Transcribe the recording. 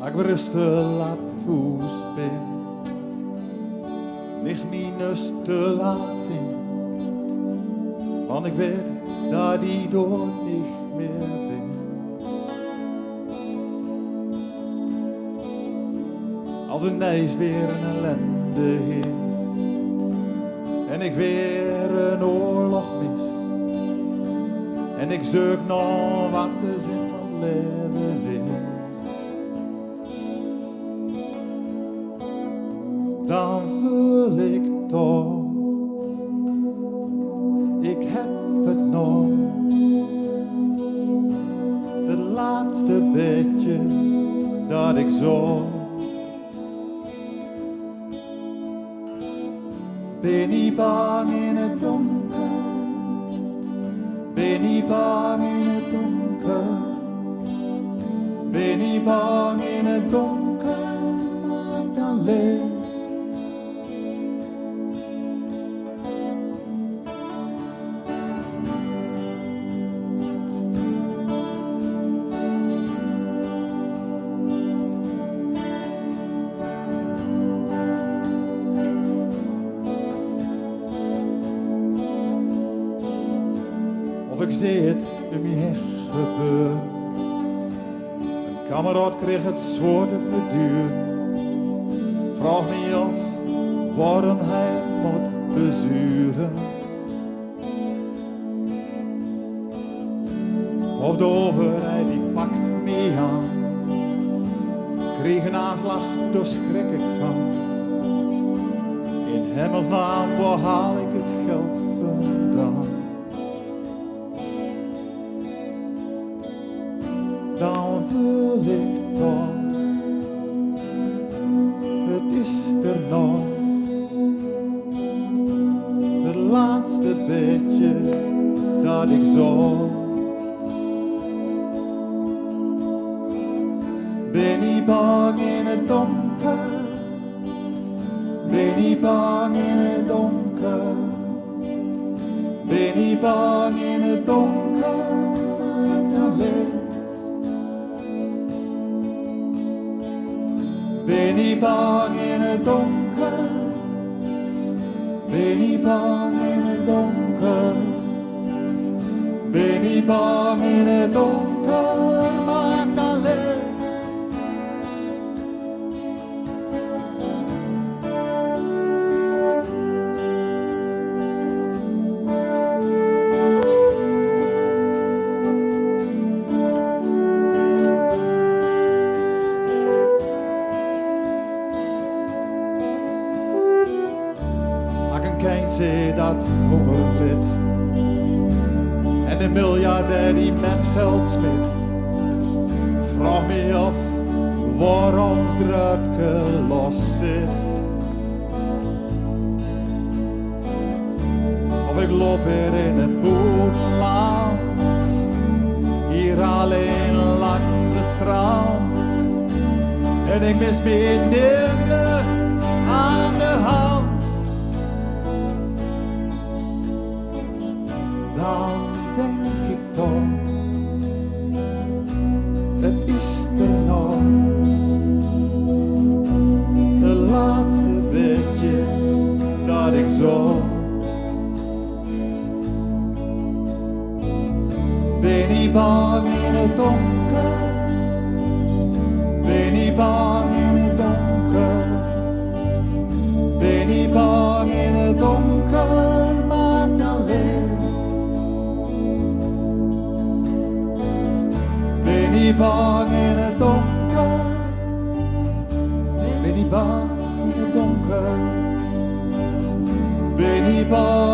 ik rustig laat toespin. Nicht minus te laat in. Want ik weet dat die door niet meer ben. Als een ijs weer een ellende is. En ik weer een oorlog mis. En ik zoek nog wat de zin van het leven is. Dan voel ik toch, ik heb het nog. Het laatste beetje dat ik zocht. Ben niet bang in het donker. Ben niet bang in het donker. Ben niet bang in het donker, maar dan leef. Of ik zie het in mijn heg gebeuren. Een kameraad kreeg het zwaar te verduren. Vraag me af waarom hij moet bezuren. Of de overheid die pakt me aan. Kreeg een aanslag, daar schrik ik van. In hemelsnaam, waar haal ik het geld vandaan? Dan voel ik toch, het is er nog. Het laatste beetje dat ik zocht. Ben niet bang in het donker. Ben niet bang in het donker. Ben niet bang in het donker, maar alleen. Ben niet bang in het donker. Ben niet bang in het donker. Ben niet bang in het donker, maar alleen. Geen zee dat hoorlit. En de miljardair die met geld smit. Vraag me af waarom ons drukke los zit. Of ik loop weer in het boerenland. Hier alleen lang de strand. En ik mis me in dingen aan de hand. Dan denk ik toch, het is er nog. Het laatste beetje dat ik zocht. Ben niet bang in het donker. Ben niet bang in het donker. Ben niet bang in het donker, maar dan leef. Ben niet bang in het donker. Ben niet bang in het donker. Ben niet bang.